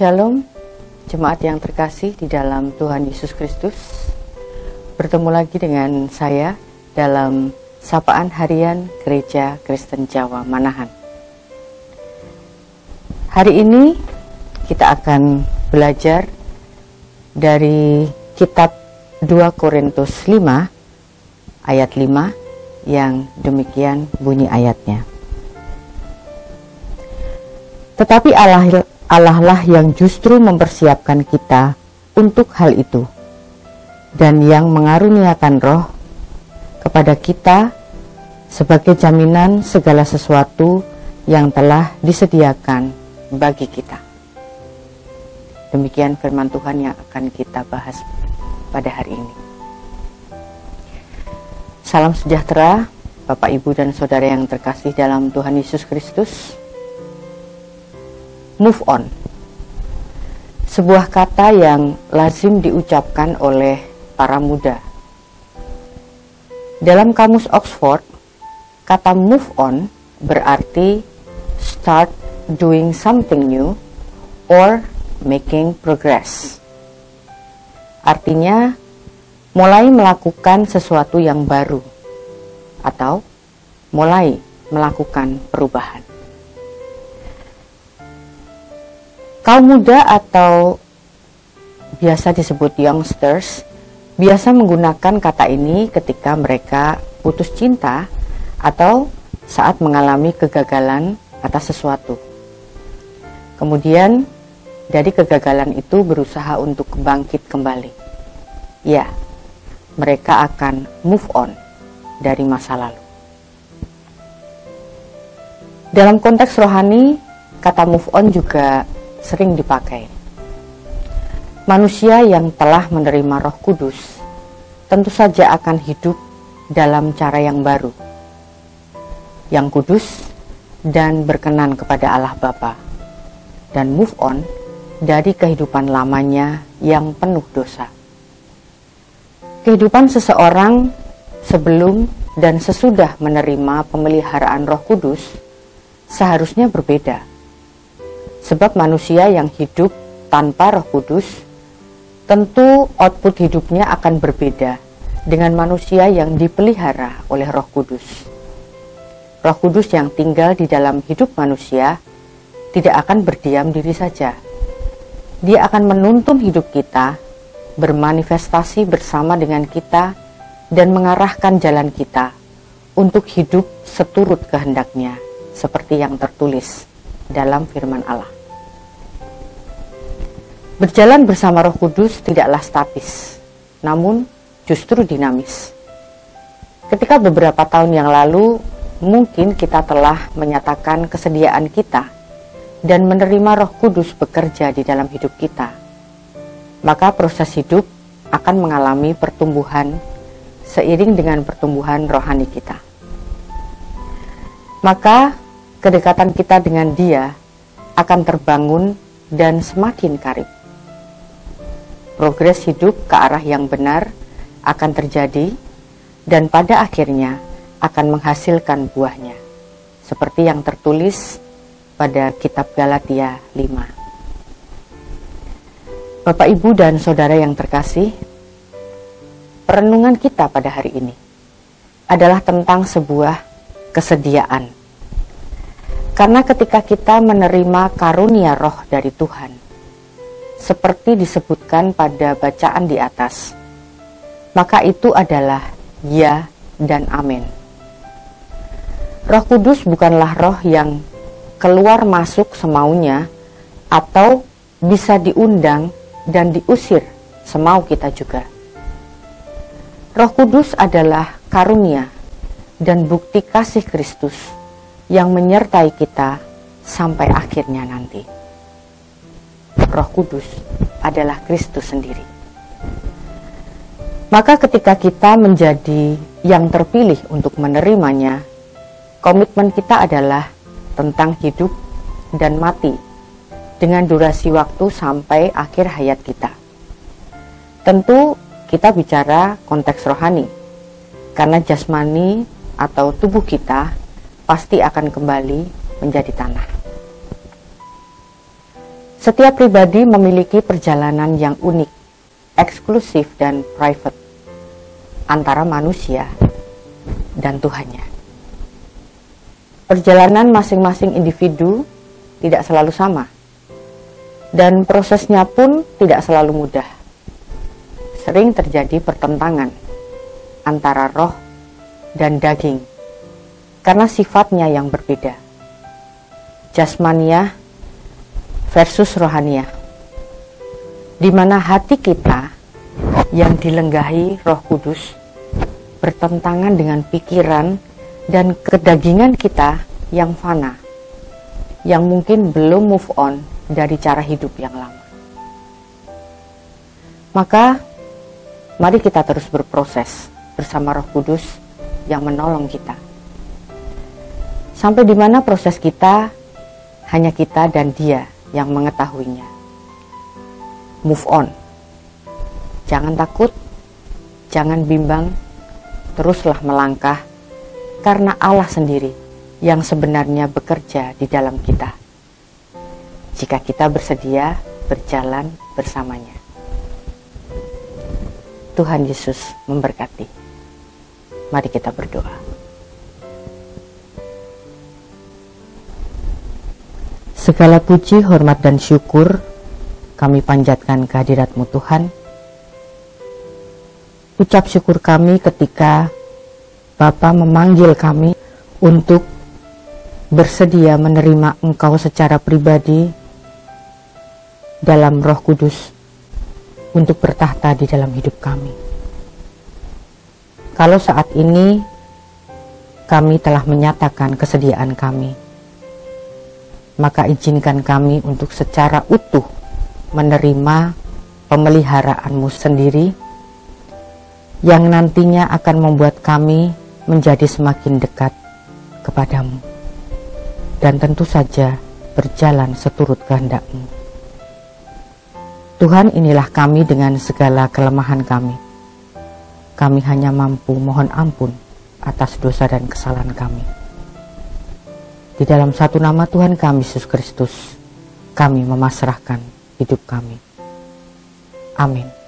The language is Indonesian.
Shalom, jemaat yang terkasih di dalam Tuhan Yesus Kristus. Bertemu lagi dengan saya dalam Sapaan Harian Gereja Kristen Jawa Manahan. Hari ini kita akan belajar dari kitab 2 Korintus 5 ayat 5 yang demikian bunyi ayatnya. Tetapi Allah lah yang justru mempersiapkan kita untuk hal itu, dan yang mengaruniakan Roh kepada kita sebagai jaminan segala sesuatu yang telah disediakan bagi kita. Demikian firman Tuhan yang akan kita bahas pada hari ini. Salam sejahtera Bapak, Ibu, dan Saudara yang terkasih dalam Tuhan Yesus Kristus. Move on, sebuah kata yang lazim diucapkan oleh para muda. Dalam kamus Oxford, kata move on berarti start doing something new or making progress. Artinya mulai melakukan sesuatu yang baru atau mulai melakukan perubahan. Kaum muda atau biasa disebut youngsters biasa menggunakan kata ini ketika mereka putus cinta atau saat mengalami kegagalan atas sesuatu. Kemudian dari kegagalan itu berusaha untuk bangkit kembali. Ya, mereka akan move on dari masa lalu. Dalam konteks rohani, kata move on juga sering dipakai. Manusia yang telah menerima Roh Kudus tentu saja akan hidup dalam cara yang baru, yang kudus dan berkenan kepada Allah Bapa, dan move on dari kehidupan lamanya yang penuh dosa. Kehidupan seseorang sebelum dan sesudah menerima pemeliharaan Roh Kudus seharusnya berbeda. Sebab manusia yang hidup tanpa Roh Kudus, tentu output hidupnya akan berbeda dengan manusia yang dipelihara oleh Roh Kudus. Roh Kudus yang tinggal di dalam hidup manusia tidak akan berdiam diri saja. Dia akan menuntun hidup kita, bermanifestasi bersama dengan kita, dan mengarahkan jalan kita untuk hidup seturut kehendaknya, seperti yang tertulis dalam firman Allah. Berjalan bersama Roh Kudus tidaklah statis, namun justru dinamis. Ketika beberapa tahun yang lalu, mungkin kita telah menyatakan kesediaan kita dan menerima Roh Kudus bekerja di dalam hidup kita, maka proses hidup akan mengalami pertumbuhan seiring dengan pertumbuhan rohani kita. Maka kedekatan kita dengan Dia akan terbangun dan semakin karib. Progres hidup ke arah yang benar akan terjadi dan pada akhirnya akan menghasilkan buahnya, seperti yang tertulis pada kitab Galatia 5. Bapak, Ibu, dan Saudara yang terkasih, perenungan kita pada hari ini adalah tentang sebuah kesediaan. Karena ketika kita menerima karunia Roh dari Tuhan, seperti disebutkan pada bacaan di atas, maka itu adalah ya dan amin. Roh Kudus bukanlah roh yang keluar masuk semaunya atau bisa diundang dan diusir semau kita juga. Roh Kudus adalah karunia dan bukti kasih Kristus yang menyertai kita sampai akhirnya nanti. Roh Kudus adalah Kristus sendiri. Maka ketika kita menjadi yang terpilih untuk menerimanya, komitmen kita adalah tentang hidup dan mati dengan durasi waktu sampai akhir hayat kita. Tentu kita bicara konteks rohani, karena jasmani atau tubuh kita pasti akan kembali menjadi tanah. Setiap pribadi memiliki perjalanan yang unik, eksklusif dan private antara manusia dan Tuhannya. Perjalanan masing-masing individu tidak selalu sama, dan prosesnya pun tidak selalu mudah. Sering terjadi pertentangan antara roh dan daging karena sifatnya yang berbeda. Jasmaniah versus rohaniah, di mana hati kita yang dilenggahi Roh Kudus bertentangan dengan pikiran dan kedagingan kita yang fana, yang mungkin belum move on dari cara hidup yang lama. Maka mari kita terus berproses bersama Roh Kudus yang menolong kita, sampai di mana proses kita hanya kita dan Dia yang mengetahuinya. Move on. Jangan takut, jangan bimbang, teruslah melangkah, karena Allah sendiri yang sebenarnya bekerja di dalam kita, jika kita bersedia berjalan bersamanya. Tuhan Yesus memberkati. Mari kita berdoa. Segala puji, hormat, dan syukur kami panjatkan kehadirat-Mu Tuhan. Ucap syukur kami ketika Bapa memanggil kami untuk bersedia menerima Engkau secara pribadi dalam Roh Kudus untuk bertahta di dalam hidup kami. Kalau saat ini kami telah menyatakan kesediaan kami, maka izinkan kami untuk secara utuh menerima pemeliharaanmu sendiri yang nantinya akan membuat kami menjadi semakin dekat kepadamu, dan tentu saja berjalan seturut kehendak-Mu. Tuhan, inilah kami dengan segala kelemahan kami. Kami hanya mampu mohon ampun atas dosa dan kesalahan kami. Di dalam satu nama Tuhan kami, Yesus Kristus, kami memasrahkan hidup kami. Amin.